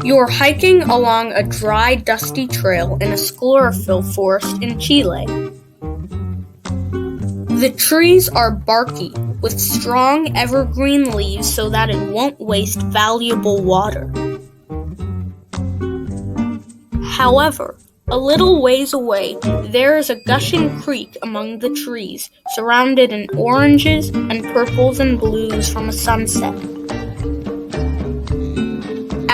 You're hiking along a dry, dusty trail in a sclerophyll forest in Chile. The trees are barky, with strong evergreen leaves so that it won't waste valuable water. However, a little ways away, there is a gushing creek among the trees, surrounded in oranges and purples and blues from a sunset.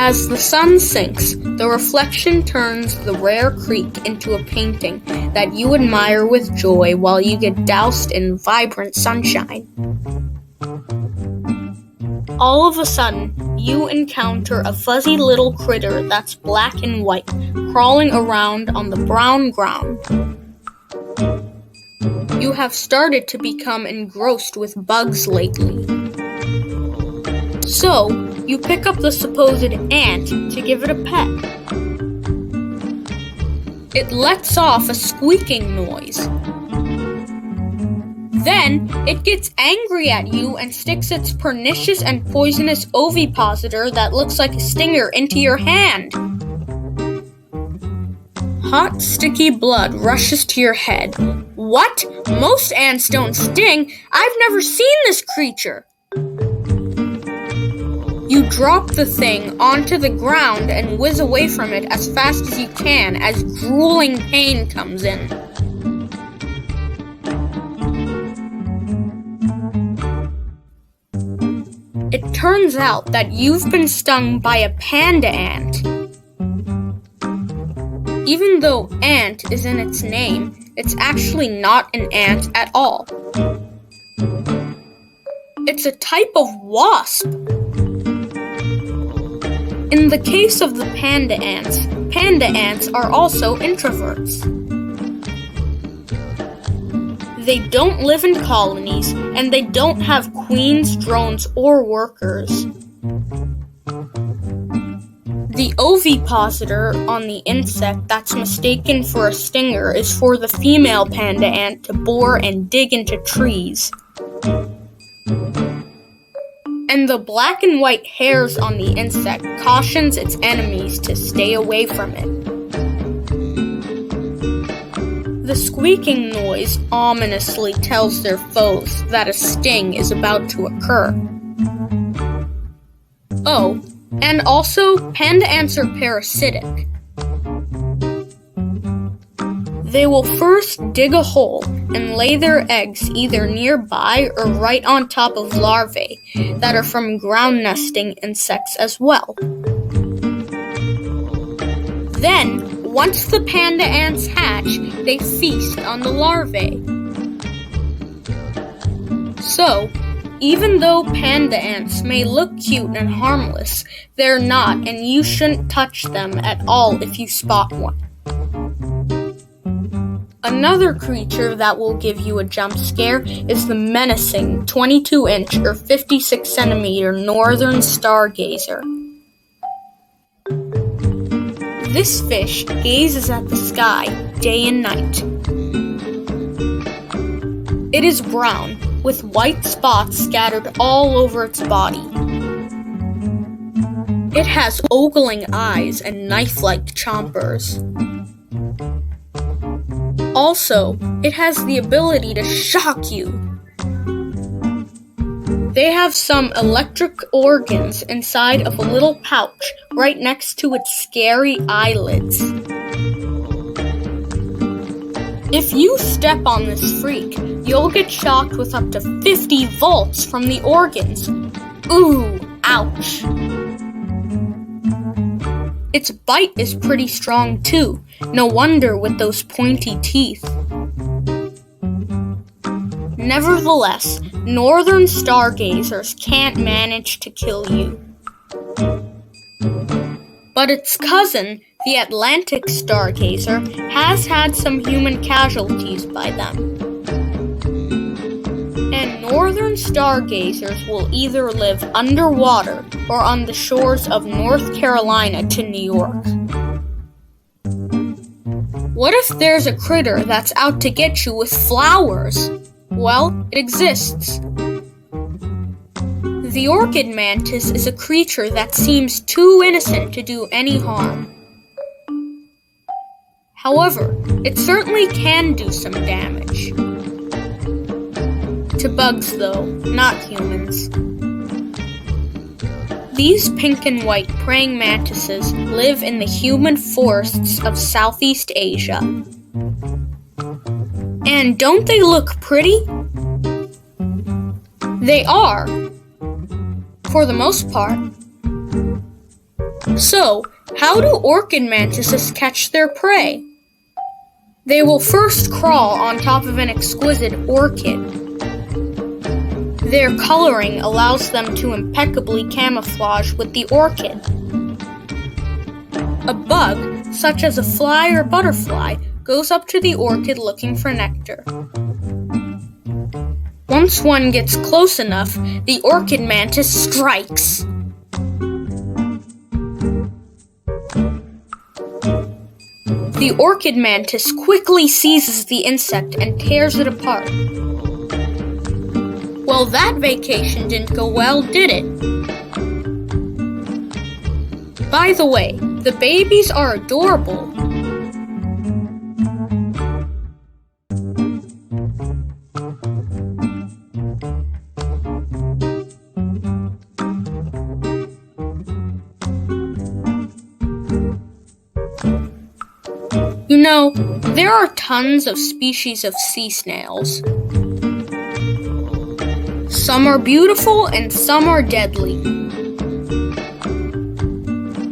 As the sun sinks, the reflection turns the rare creek into a painting that you admire with joy while you get doused in vibrant sunshine. All of a sudden, you encounter a fuzzy little critter that's black and white, crawling around on the brown ground. You have started to become engrossed with bugs lately. So, you pick up the supposed ant to give it a pet. It lets off a squeaking noise. Then, it gets angry at you and sticks its pernicious and poisonous ovipositor that looks like a stinger into your hand. Hot, sticky blood rushes to your head. What? Most ants don't sting. I've never seen this creature. You drop the thing onto the ground and whiz away from it as fast as you can as grueling pain comes in. It turns out that you've been stung by a panda ant. Even though ant is in its name, it's actually not an ant at all. It's a type of wasp. In the case of the panda ants are also introverts. They don't live in colonies, and they don't have queens, drones, or workers. The ovipositor on the insect that's mistaken for a stinger is for the female panda ant to bore and dig into trees. And the black and white hairs on the insect cautions its enemies to stay away from it. The squeaking noise ominously tells their foes that a sting is about to occur. Oh, and also, panda ants are parasitic. They will first dig a hole and lay their eggs either nearby or right on top of larvae that are from ground nesting insects as well. Then, once the panda ants hatch, they feast on the larvae. So, even though panda ants may look cute and harmless, they're not, and you shouldn't touch them at all if you spot one. Another creature that will give you a jump scare is the menacing 22-inch or 56-centimeter northern stargazer. This fish gazes at the sky day and night. It is brown, with white spots scattered all over its body. It has ogling eyes and knife-like chompers. Also, it has the ability to shock you. They have some electric organs inside of a little pouch right next to its scary eyelids. If you step on this freak, you'll get shocked with up to 50 volts from the organs. Ooh, ouch. Its bite is pretty strong too. No wonder with those pointy teeth. Nevertheless, northern stargazers can't manage to kill you. But its cousin, the Atlantic stargazer, has had some human casualties by them. And northern stargazers will either live underwater or on the shores of North Carolina to New York. What if there's a critter that's out to get you with flowers? Well, it exists. The orchid mantis is a creature that seems too innocent to do any harm. However, it certainly can do some damage. To bugs though, not humans. These pink and white praying mantises live in the humid forests of Southeast Asia. And don't they look pretty? They are, for the most part. So, how do orchid mantises catch their prey? They will first crawl on top of an exquisite orchid. Their coloring allows them to impeccably camouflage with the orchid. A bug, such as a fly or butterfly, goes up to the orchid looking for nectar. Once one gets close enough, the orchid mantis strikes. The orchid mantis quickly seizes the insect and tears it apart. Well, that vacation didn't go well, did it? By the way, the babies are adorable. You know, there are tons of species of sea snails. Some are beautiful and some are deadly.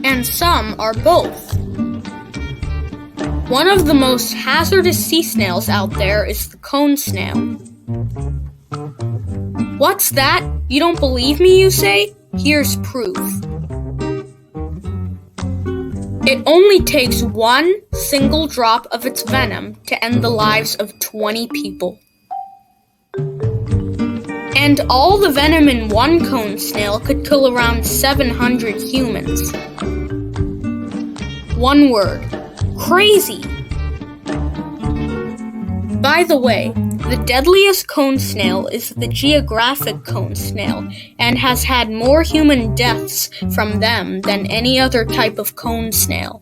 And some are both. One of the most hazardous sea snails out there is the cone snail. What's that? You don't believe me, you say? Here's proof. It only takes one single drop of its venom to end the lives of 20 people. And all the venom in one cone snail could kill around 700 humans. One word: crazy! By the way, the deadliest cone snail is the geographic cone snail and has had more human deaths from them than any other type of cone snail.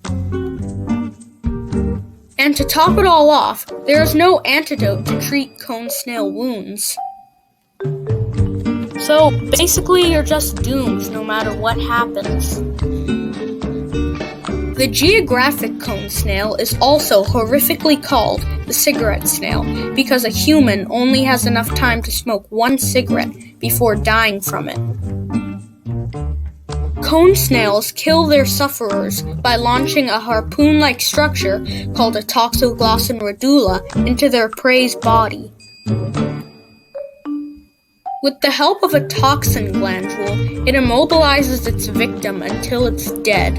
And to top it all off, there is no antidote to treat cone snail wounds. So basically you're just doomed no matter what happens. The geographic cone snail is also horrifically called the cigarette snail because a human only has enough time to smoke one cigarette before dying from it. Cone snails kill their sufferers by launching a harpoon-like structure called a toxoglossin radula into their prey's body. With the help of a toxin glandule, it immobilizes its victim until it's dead.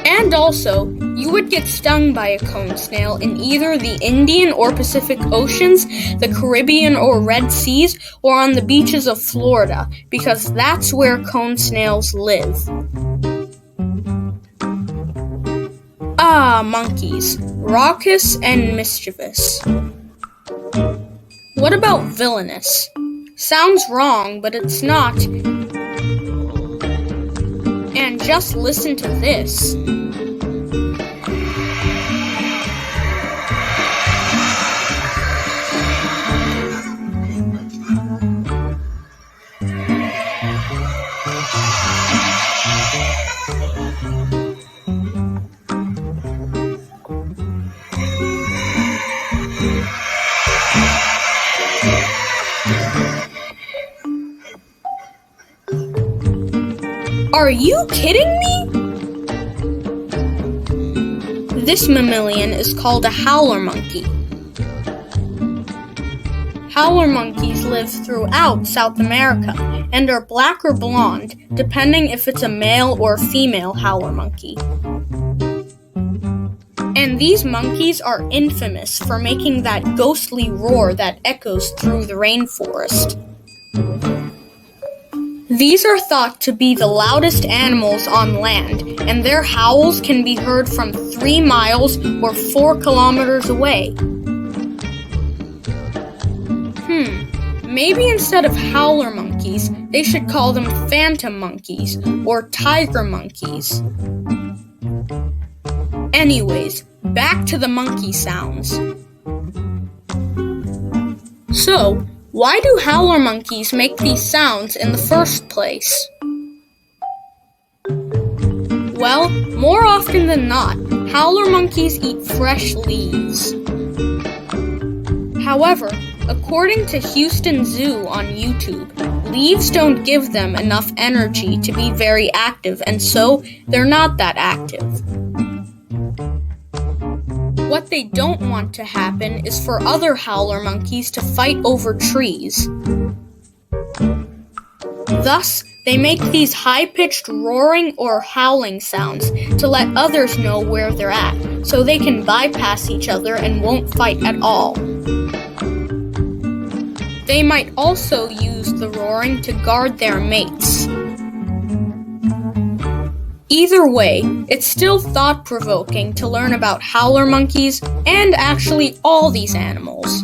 And also, you would get stung by a cone snail in either the Indian or Pacific Oceans, the Caribbean or Red Seas, or on the beaches of Florida, because that's where cone snails live. Ah, monkeys, raucous and mischievous. What about villainous? Sounds wrong, but it's not. And just listen to this. Are you kidding me? This mammalian is called a howler monkey. Howler monkeys live throughout South America and are black or blonde, depending if it's a male or female howler monkey. And these monkeys are infamous for making that ghostly roar that echoes through the rainforest. These are thought to be the loudest animals on land, and their howls can be heard from 3 miles or 4 kilometers away. Maybe instead of howler monkeys, they should call them phantom monkeys or tiger monkeys. Anyways, back to the monkey sounds. So, why do howler monkeys make these sounds in the first place? Well, more often than not, howler monkeys eat fresh leaves. However, according to Houston Zoo on YouTube, leaves don't give them enough energy to be very active, and so they're not that active. What they don't want to happen is for other howler monkeys to fight over trees. Thus, they make these high-pitched roaring or howling sounds to let others know where they're at, so they can bypass each other and won't fight at all. They might also use the roaring to guard their mates. Either way, it's still thought-provoking to learn about howler monkeys and actually all these animals.